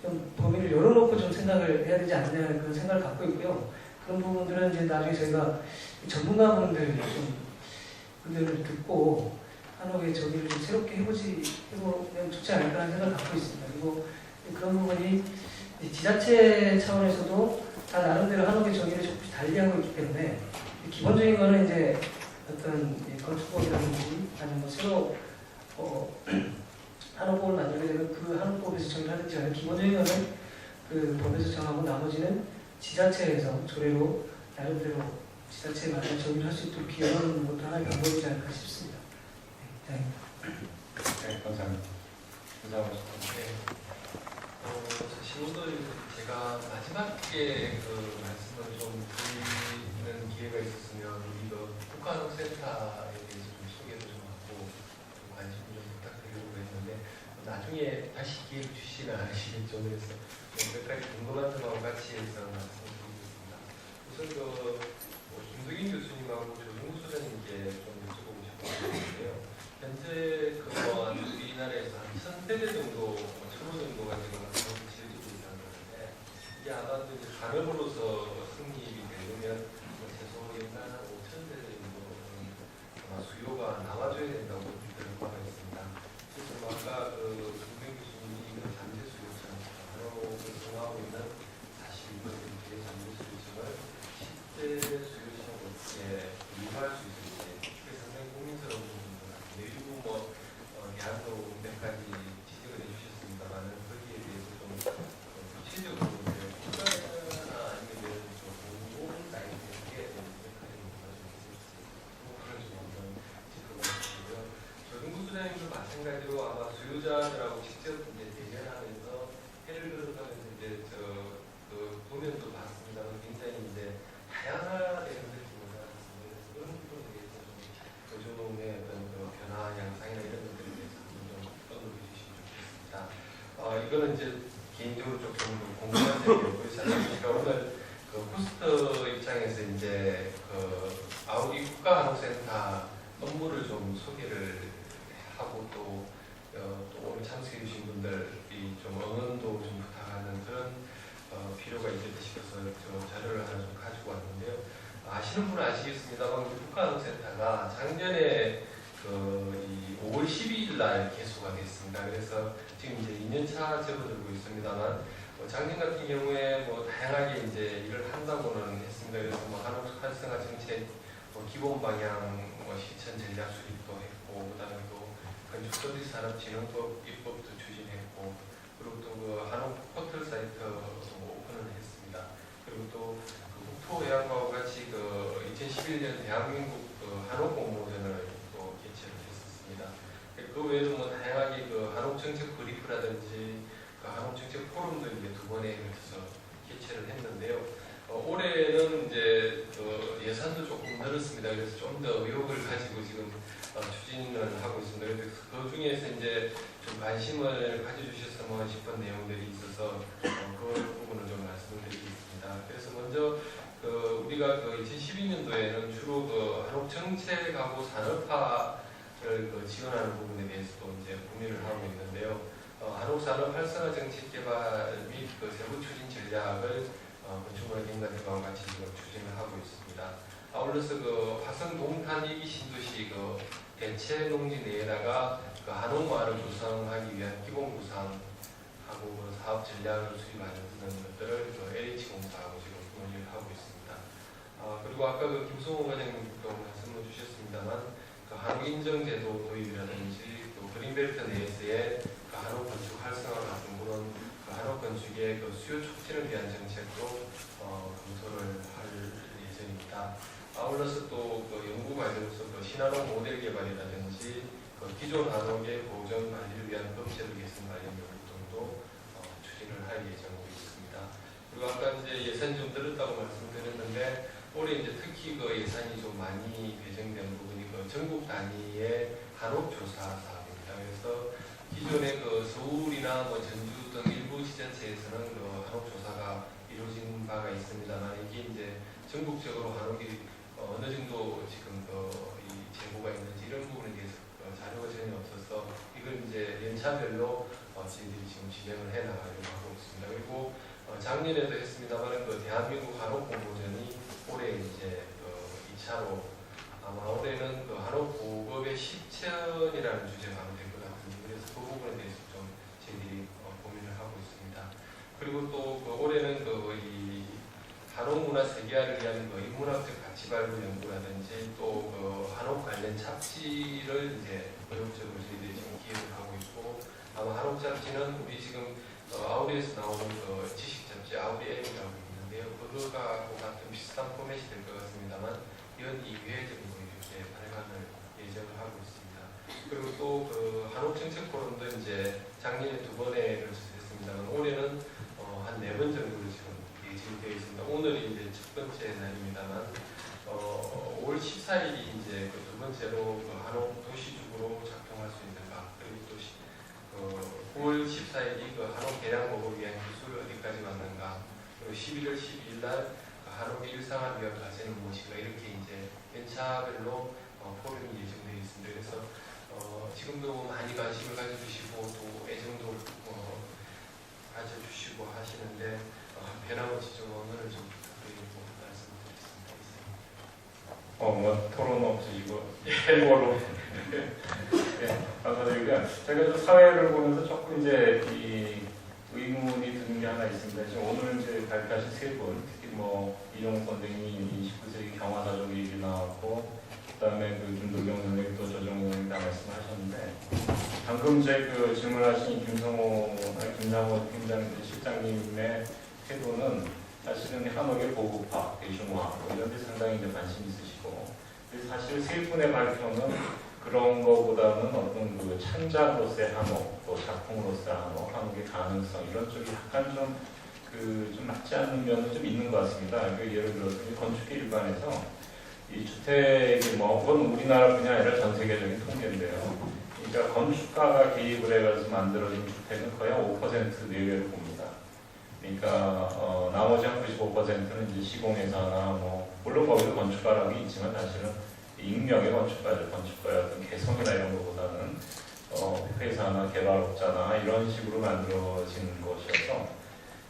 좀 범위를 열어놓고 좀 생각을 해야 되지 않느냐는 그런 생각을 갖고 있고요. 그런 부분들은 이제 나중에 저희가 전문가분들 좀 의견을 듣고 한옥의 정의를 좀 새롭게 해보면 좋지 않을까 하는 생각을 갖고 있습니다. 그리고 그런 부분이 지자체 차원에서도 다 나름대로 한옥의 정의를 조금씩 달리하고 있기 때문에 기본적인 거는 이제 어떤 건축법이라든지 아니면 새로 한옥법을 만들게 되면 그 한옥법에서 정의를 하든지 아니면 기본적인 거는 그 법에서 정하고 나머지는 지자체에서 조례로 나름대로 지자체에 맞는 정의를 할 수 있도록 기여하는 것도 하나의 방법이지 않을까 싶습니다. 네. 네, 감사합니다. 사실 오늘 제가 마지막에 그 말씀을 좀 드리는 기회가 있었으면 우리 국가한옥센터에 대해서 좀 소개도 좀 하고 좀 관심 좀 부탁드리려고 했는데 나중에 다시 기회 주시면 아시겠죠. 그래서 몇 가지 궁금한 점하고 같이 해서 말씀드리겠습니다. 우선 김덕인 교수님하고 조정국 소장님께 좀 여쭤보고 싶은데요. 현재 우리나라에서 한 1000세대 정도, 1000호 정도가 지금 지어지고 있다는 건데, 이게 아마도 이제 감염으로서 승립이 되려면 최소 연간 한 5000세대 정도 수요가 나와줘야 된다고 들은 바가 있습니다. 그래서 아까 김덕인 교수님이 잠재 수요층, 바로 정하고 있는 42%의 잠재 수요층을 10대 수요층으로 어떻게 유도할 수 있을지, 그게 상당히 고민스러운 부분인 것 같아요. 일부 대학로 몇 가지 지적을 해주셨습니다만 거기에 대해서 좀 구체적으로 국가나 아니면 좀 공공 나이대에 몇 가지 뭔가 좀 있을지 그런 좀 한번 짚어보고 싶고요. 조정국 소장님도 마찬가지로 아마 수요자들하고 직접 이제 대면하면서 해를 들어가면서 이제 도면도 봤습니다만 굉장히 이제 다양하게 느낌을 받았습니다. 그래서 그런 부분에 대해서 좀 조정의 어떤 변화 양상이나 이런 것들에 대해서 좀 언급해 주시면 좋겠습니다. 이거는 이제 개인적으로 조금 궁금한 점이었고요. 사실 제가 오늘 포스터 입장에서 이제 아우디 국가한옥센터 업무를 좀 소개를 하고 또 오늘 참석해 주신 분들이 좀 응원도 좀 부탁하는 그런 필요가 있겠다 싶어서 자료를 하나 좀 가지고 왔는데요. 아시는 분은 아시겠습니다만 우리 국가한옥센터가 작년에 이 5월 12일 날 개소가 됐습니다. 그래서 지금 이제 2년차 접어들고 있습니다만 작년 같은 경우에 다양한 다양하게 이제 일을 한다고는 했습니다. 그래서 뭐 한옥 활성화 정책, 기본 방향, 실천 전략 수립도 했고, 그다음에 또 건축 서비스 산업진흥법 입법도 추진했고, 그리고 또 그 한옥 포털 사이트도 오픈을 했습니다. 그리고 또 국토해양과와 같이 그 2011년 대한민국 그 한옥 공모전을 또 개최를 했었습니다. 그 외에도 뭐 다양하게 그 한옥 정책 브리프라든지 그 한옥 정책 포럼도 이제 2번에 걸쳐서 개최를 했는데요. 올해는 이제 예산도 조금 늘었습니다. 그래서 좀 더 의욕을 가지고 지금 추진을 하고 있습니다. 그래서 그 중에서 이제 좀 관심을 가져주셨으면 싶은 내용들이 있어서 그 부분을 좀 말씀을 드리겠습니다. 그래서 먼저 우리가 2012년도에는 주로 한옥 정책하고 산업화를 지원하는 부분에 대해서도 이제 고민을 하고 있는데요. 한옥 산업 활성화 정책 개발 및 세부 추진 전략을 건축문화기능단체와 같이 지금 추진을 하고 있습니다. 아울러서 화성 동탄 2기 신도시 대체 농지 내에다가 한옥마을을 구성하기 위한 기본 구상하고 사업 전략을 수립하는 것들을 LH공사하고 지금 논의를 하고 있습니다. 그리고 아까 김성호 과장님도 말씀을 주셨습니다만 한옥 인정제도 도입이라든지 또 그린벨트 내에서의 한옥 건축 활성화 같은 그런 한옥 건축의 수요 촉진을 위한 정책도 검토를 할 예정입니다. 아울러서 또 연구 과정에서 신한옥 모델 개발이라든지 기존 한옥의 보존 관리를 위한 법제도 개선 관련 연구 등도 추진을 할 예정으로 있습니다. 그리고 아까 이제 예산이 좀 늘었다고 말씀드렸는데 올해 이제 특히 예산이 좀 많이 배정된 부분이 전국 단위의 한옥 조사 사업입니다. 그래서 기존의 서울이나 전주 등 일부 지자체에서는 한옥 조사가 이루어진 바가 있습니다만 이게 이제 전국적으로 한옥이 어느 정도 지금 이 재고가 있는지 이런 부분에 대해서 자료가 전혀 없어서 이걸 이제 연차별로 저희들이 지금 진행을 해 나가려고 하고 있습니다. 그리고 작년에도 했습니다만 대한민국 한옥 공모전이 올해 이제 2차로 아마 올해는 한옥 보급의 실천이라는 주제가 아마 될 것 같은데 그래서 그 부분에 대해서 좀 저희들이 고민을 하고 있습니다. 그리고 또 올해는 이 한옥 문화 세계화를 위한 인문학적 가치 발굴 연구라든지 또 한옥 관련 잡지를 이제 의욕적으로 저희들이 지금 기획을 하고 있고 아마 한옥 잡지는 우리 지금 아우디에서 나오는 지식 잡지 아우디엠이라고 있는데요. 그거가 같은 비슷한 포맷이 될 것 같습니다만 연 2회 정도 이렇게 발간을 예정을 하고 있습니다. 그리고 또 한옥 정책 포럼도 이제 작년에 2번에 걸쳐서 했습니다만 올해는 한 4번 정도로 지금 예정되어 있습니다. 오늘이 이제 첫 번째 날입니다만 5월 14일이 이제 2번째로 한옥 도시주구로 작동할 수 있는가 그리고 또 9월 14일이 한옥 개량 보급을 위한 기술을 어디까지 맞는가 그리고 11월 12일 날 한옥의 일상화를 위한 과제는 무엇인가 이렇게 이제 연차별로 포럼이 예정되어 있습니다. 그래서 지금도 많이 관심을 가져주시고 또 애정도 가져주시고 하시는데 변함없이 좀 응원을 좀 부탁드리고 말씀드리겠습니다. 토론 없이 이거 해보로 네, 감사드리고요. 제가 좀 사회를 보면서 조금 이제 이 의문이 드는 게 하나 있습니다. 지금 오늘 이제 발표하신 3분, 특히 이종욱 선생님이 29세기 경화사적 얘기 나왔고, 그다음에 김도경 선생님 또 조정용 선생님 다 말씀하셨는데, 방금 제 질문하신 김상호 실장님의 태도는 사실은 한옥의 보급화, 대중화 이런 데 상당히 이제 관심 있으시고, 그래서 사실 3분의 발표는 그런 거보다는 어떤 창작으로서의 한옥, 또 작품으로서의 한옥, 한옥의 가능성 이런 쪽이 약간 좀 맞지 않는 면은 좀 있는 것 같습니다. 예를 들어서 건축계 일반에서 이 주택이 그건 우리나라뿐이 아니라 전 세계적인 통계인데요. 그러니까 건축가가 개입을 해가지고 만들어진 주택은 거의 5% 내외로 봅니다. 그러니까 나머지 한 95%는 이제 시공회사나 물론 거기도 건축가라고 있지만 사실은 익명의 건축가의 어떤 개성이나 이런 것보다는 회사나 개발업자나 이런 식으로 만들어지는 것이어서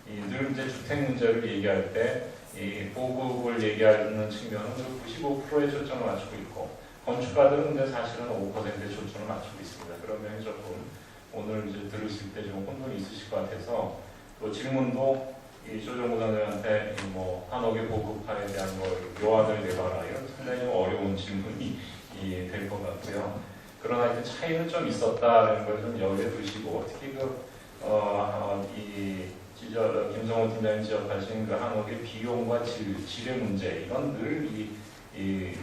늘 이제 주택 문제를 얘기할 때 이 보급을 얘기하는 측면은 95%에 초점을 맞추고 있고 건축가들은 이제 사실은 5%에 초점을 맞추고 있습니다. 그러면 조금 오늘 이제 들으실 때 좀 혼돈이 있으실 것 같아서 또 질문도 이 조정구 선생한테 뭐 한옥의 보급화에 대한 뭐 요안을 내봐라 이런 상당히 좀 어려운 질문이 될 것 같고요. 그러나 하여튼 차이는 좀 있었다는 걸 좀 염두에 두시고 특히 김성호 팀장님 지적하신 그 한옥의 비용과 질의 문제 이건 늘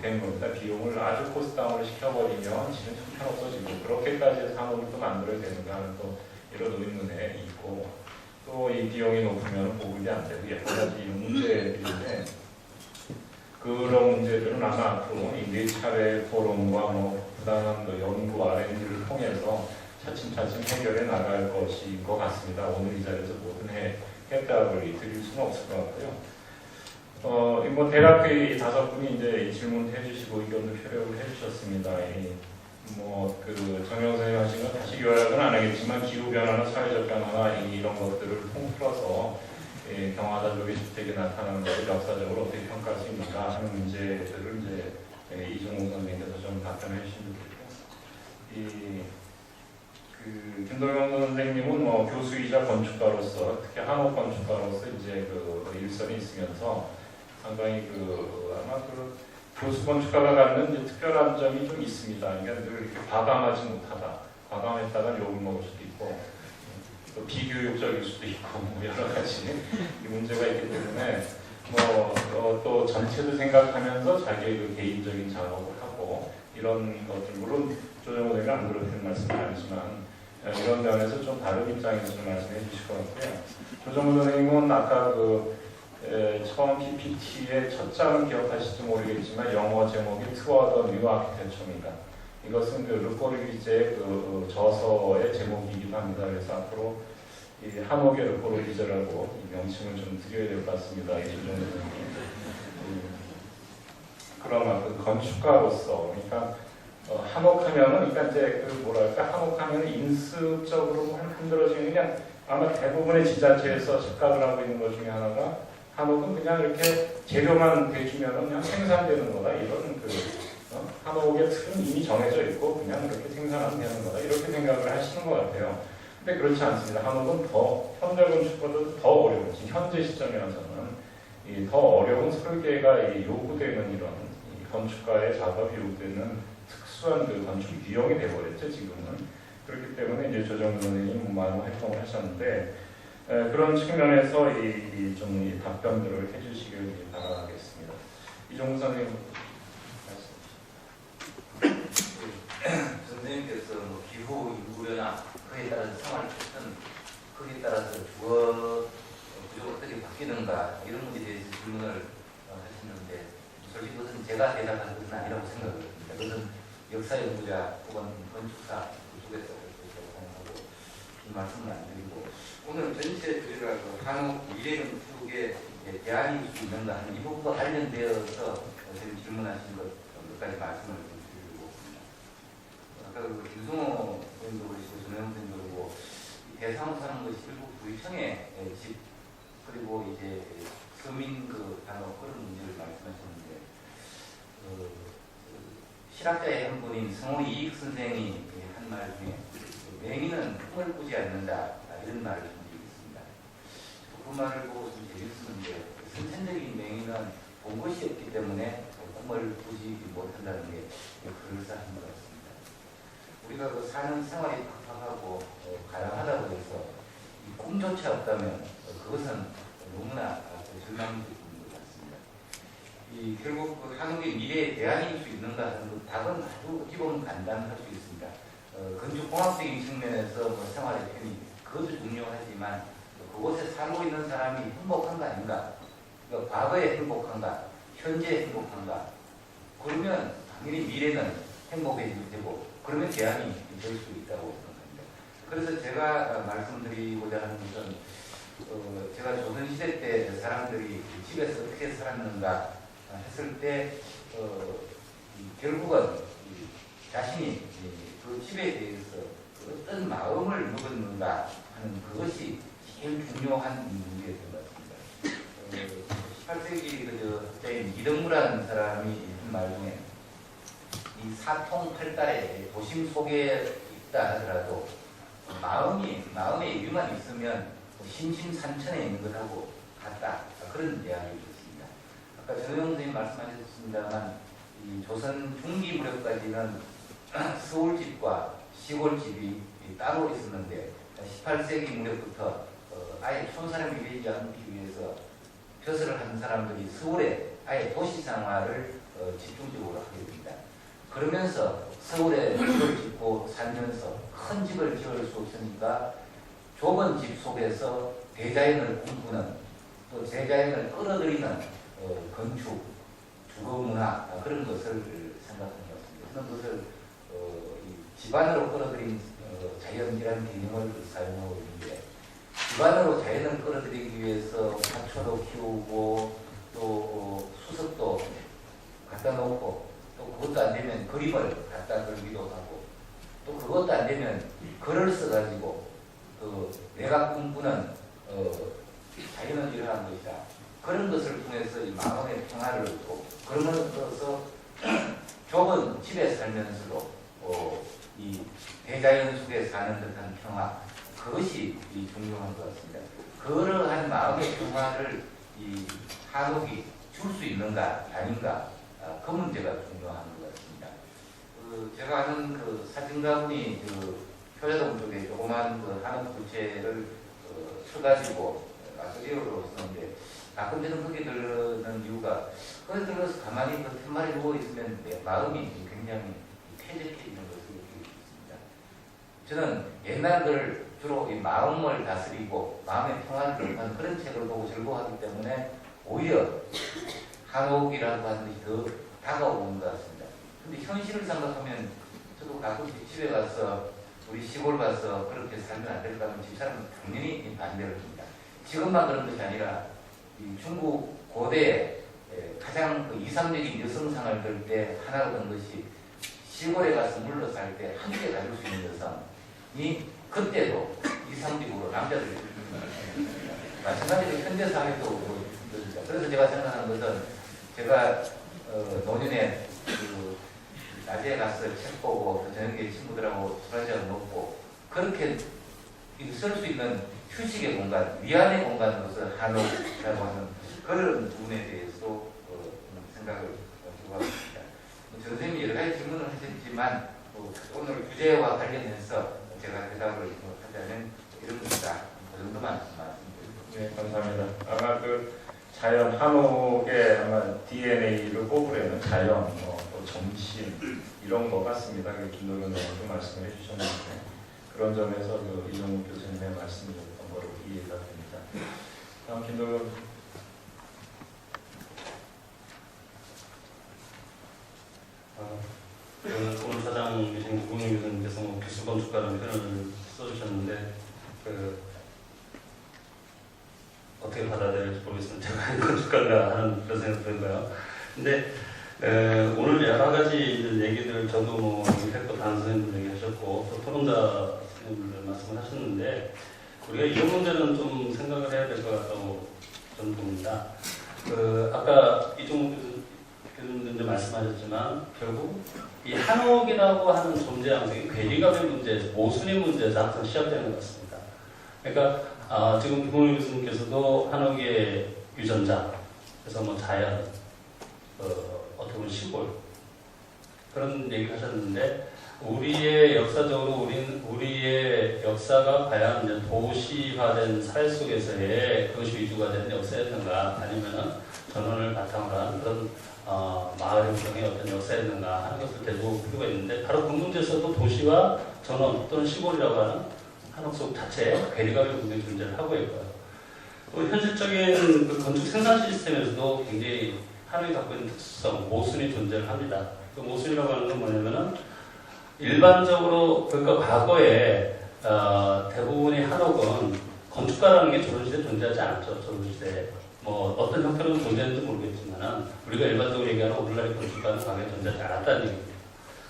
된 겁니다. 비용을 아주 코스다운을 시켜버리면 질은 형편없어지고 그렇게까지 해서 한옥을 또 만들어야 되는가 하는 또 이런 의문에 있고 또 이 비용이 높으면 보급이 안 되고 여러 가지 문제들인데 그런 문제들은 아마 앞으로 이 4차례 토론과 뭐 부당한 연구 R&D를 통해서 차츰차츰 해결해 나갈 것인 것 같습니다. 오늘 이 자리에서 모든 해답을 드릴 수는 없을 것 같고요. 뭐 대략 이 5분이 이제 질문해 주시고 의견도 표력을 해주셨습니다. 정영 선생님 하신 건 다시 요약은 안 하겠지만 기후 변화나 사회적 변화나 이런 것들을 통틀어서 경화자족의 주택이 나타나는 것을 역사적으로 어떻게 평가할 수 있는가 하는 문제들을 이제 이종우 선생님께서 좀 답변해 주시면 되겠고요. 김동영 선생님은 뭐 교수이자 건축가로서 특히 한옥 건축가로서 이제 일선에 있으면서 상당히 아마 교수 건축가가 갖는 이제 특별한 점이 좀 있습니다. 그러니까 늘 이렇게 과감하지 못하다. 과감했다가 욕을 먹을 수도 있고 또 비교육적일 수도 있고 뭐 여러 가지 이 문제가 있기 때문에 또 전체를 생각하면서 자기의 개인적인 작업을 하고 이런 것들 물론 조정호 선생님이 안 그렇다는 말씀은 아니지만 이런 면에서 좀 다른 입장에서 좀 말씀해 주실 것 같고요. 조정호 선생님은 아까 처음 PPT의 첫 장은 기억하실지 모르겠지만 영어 제목이 Toward the New Architecture입니다. 이것은 르포르기제의 저서의 제목이기도 합니다. 그래서 앞으로 이 한옥의 르포르기제라고 이 명칭을 좀 드려야 될 것 같습니다. 이 조정호 선생님. 그러나 건축가로서 그러니까 한옥하면은 그러니까 이제 한옥하면은 인습적으로 흔들어지는 그냥 아마 대부분의 지자체에서 착각을 하고 있는 것 중에 하나가 한옥은 그냥 이렇게 재료만 대주면은 그냥 생산되는 거다 이런 한옥의 틀은 이미 정해져 있고 그냥 그렇게 생산하면 되는 거다 이렇게 생각을 하시는 것 같아요. 근데 그렇지 않습니다. 한옥은 현대 건축보다 더 어려운 지금 현재 시점이라서는 더 어려운 설계가 요구되는 이런 건축가의 작업이 요구되는 특수한 건축 유형이 되어버렸죠 지금은. 그렇기 때문에 이제 조정우 선생님 많은 활동을 하셨는데 그런 측면에서 이 답변들을 해주시길 바라겠습니다. 이종우 선생님 선생님께서 기후 인구변화 그에 따라서 생활 패턴 거기에 따라서 주거 구조가 어떻게 바뀌는가 이런 것에 대해서 질문을 하시는데 솔직히 그것은 제가 대답하는 것은 아니라고 생각을 합니다. 그것은 역사 연구자 혹은 건축사 그쪽에서 생각하고 이 말씀을 안 드리고 오늘 전체 주제가 한옥 미래 건축에 대안이 있는가 하는 이 부분과 관련되어서 선생님 질문하신 것 까지 말씀을 드리고 있습니다. 아까 김승호 의원도 그러시고 전혜영 의원도 그러고 대상으로 사는 것이 일부 구의청의 집 그리고 이제 서민 단어 그런 문제를 말씀하셨는데 실학자의 한 분인 성호이익 선생이 한 말 중에 맹인은 꿈을 꾸지 않는다 이런 말을 드리겠습니다. 그 말을 보고 좀 재밌었는데 선천적인 맹인은 본 것이 없기 때문에 꿈을 꾸지 못한다는 게 그럴싸한 것 같습니다. 우리가 사는 생활이 팍팍하고 가난하다고 해서 이 꿈조차 없다면 그것은 너무나 절망적인 것 같습니다. 결국 한국의 미래에 대안일 수 있는가 하는 것 답은 아주 어찌 보면 간단할 수 있습니다. 건축공학적인 측면에서 생활의 편의 그것도 중요하지만 그곳에 살고 있는 사람이 행복한가 아닌가, 그러니까 과거에 행복한가, 현재에 행복한가, 그러면 당연히 미래는 행복해질 테고 그러면 대안이 될 수 있다고 생각합니다. 그래서 제가 말씀드리고자 하는 것은 제가 조선시대 때 사람들이 집에서 어떻게 살았는가 했을 때 결국은 자신이 그 집에 대해서 어떤 마음을 먹었는가 하는 그것이 제일 중요한 문제였던 것 같습니다. 18세기 학자인 이덕무라는 사람이 한 말 중에 이 사통팔달에 도심 속에 있다 하더라도 마음의 여유만 있으면 신심산천에 있는 것하고 같다. 그런 이야기를 했습니다. 아까 전우영 선생님 말씀하셨습니다만 이 조선 중기 무렵까지는 서울집과 시골집이 따로 있었는데 18세기 무렵부터 아예 촌사람이 되지 않기 위해서 벼슬을 한 사람들이 서울에 아예 도시 생활을 집중적으로 하게 됩니다. 그러면서 서울에 집을 짓고 살면서 큰 집을 지을 수 없으니까 좁은 집 속에서 대자연을 꿈꾸는 또 대자연을 끌어들이는 건축, 주거 문화 그런 것을 생각한 것 같습니다. 그런 것을 집안으로 끌어들인 자연이라는 개념을 사용하고 있는데 집안으로 자연을 끌어들이기 위해서 화초도 키우고 또 수석도 갖다 놓고 또 그것도 안 되면 그림을 갖다 걸기도 하고 또 그것도 안 되면 글을 써가지고 내가 꿈꾸는 자연은 이러한 것이다. 그런 것을 통해서 이 마음의 평화를 얻고 그러면서 좁은 집에 살면서도 이 대자연 속에 사는 듯한 평화 그것이 중요한 것 같습니다. 그러한 마음의 평화를 이 한옥이 줄 수 있는가 아닌가 그 문제가 중요한 것 같습니다. 제가 아는 그 사진가분이 효자동 쪽에 조그만 한옥 부채를 쳐가지고 아트리어로 쓰는데 가끔 저는 거기 들르는 이유가 거기 들러서 가만히 그 팻말에 누워 있으면 내 마음이 굉장히 쾌적해지는 것을 느끼고 있습니다. 저는 옛날들 주로 이 마음을 다스리고 마음의 평화를 돕는 그런 책을 보고 즐거워하기 때문에 오히려 한옥이라고 하는 것이 더 다가오는 것 같습니다. 근데 현실을 생각하면 저도 가끔 집에 가서 우리 시골 가서 그렇게 살면 안 될까 하면 집사람은 당연히 반대를 합니다. 지금만 그런 것이 아니라 이 중국 고대에 가장 이상적인 여성상을 들 때 하나로 든 것이 시골에 가서 물러 살 때 함께 가질 수 있는 여성이 그때도 이상적으로 남자들이 마찬가지로 현대 사회도 그렇습니다. 그래서 제가 생각하는 것은 제가 노년에 낮에 가서 책 보고 저녁에 친구들하고 술 한잔 먹고 그렇게 쓸 수 있는 휴식의 공간, 위안의 공간으로서 한옥이라고 하는 그런 부분에 대해서도 생각을 해보고 있습니다. 선생님이 여러 가지 질문을 하셨지만 오늘 주제와 관련해서 제가 대답을 하자면 이런 겁니다. 그 정도만 말씀드립니다. 네, 감사합니다. 아마 자연 한옥의 아마 DNA를 뽑으려는 자연, 또 정신 이런 것 같습니다. 김도경 의원도 말씀을 해주셨는데 그런 점에서 이종욱 교수님의 말씀이었던 거로 이해가 됩니다. 다음 김도경. 오늘 사장이신 구봉영 교수님께서 기술 건축가라는 표현을 써주셨는데 어떻게 받아들일지 모르겠습니다. 제가 건축가인가 하는 그런 생각이 들어요. 근데 오늘 여러 가지 얘기들 저도 했고 다른 선생님들 얘기하셨고 또 토론자 선생님들 말씀을 하셨는데 우리가 이런 문제는 좀 생각을 해야 될 것 같다고 저는 봅니다. 아까 이종욱 교수님도 말씀하셨지만 결국 이 한옥이라고 하는 존재 양식이 괴리감의 문제, 모순의 문제에서 항상 시작되는 것 같습니다. 그러니까 지금 김홍일 교수님께서도 한옥의 유전자, 그래서 자연, 어떻게 보면 시골 그런 얘기를 하셨는데 우리의 역사적으로 우리의 역사가 과연 이제 도시화된 사회 속에서의 그것이 위주가 되는 역사였던가 아니면은 전원을 바탕으로 한 그런 마을 형성의 어떤 역사였는가 하는 것을 대두할 필요가 있는데 바로 그 문제에서도 도시와 전원 또는 시골이라고 하는 한옥 속 자체에 괴리감이 분명히 존재를 하고 있고요. 또 현실적인 그 건축 생산 시스템에서도 굉장히 한옥이 갖고 있는 특수성, 모순이 존재를 합니다. 그 모순이라고 하는 건 뭐냐면은 일반적으로 그러니까 과거에 대부분의 한옥은 건축가라는 게 조선시대에 존재하지 않았죠. 조선시대에 어떤 형태로 존재했는지 모르겠지만 우리가 일반적으로 얘기하는 오늘날의 건축가는 과거에 존재하지 않았다는 얘기입니다.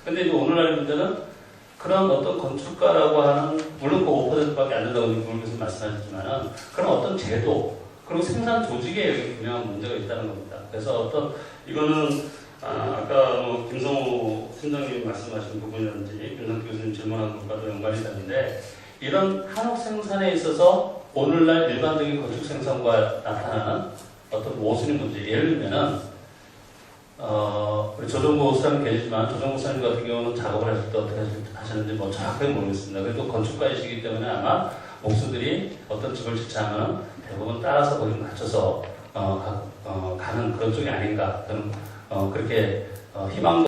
근데 이제 오늘날의 문제는 그런 어떤 건축가라고 하는 물론 그 5%밖에 안 된다고 교수님 말씀하셨지만 그런 어떤 제도 그리고 생산 조직에 여기 분명한 문제가 있다는 겁니다. 그래서 이거는 아까 김성호 팀장님 말씀하신 부분이라든지 김성태 교수님 질문한 것과도 연관이 되는데 이런 한옥 생산에 있어서 오늘날 일반적인 건축 생산과 나타나는 어떤 모순의 문제. 예를 들면은 우리 조정구 수사님 계시지만 조정구 수사님 같은 경우는 작업을 하실 때 어떻게 하셨는지 뭐 정확하게 모르겠습니다. 그래도 건축가이시기 때문에 아마 목수들이 어떤 집을 짓자면 대부분 따라서 거기 맞춰서 가는 그런 쪽이 아닌가 저는 그렇게 희망.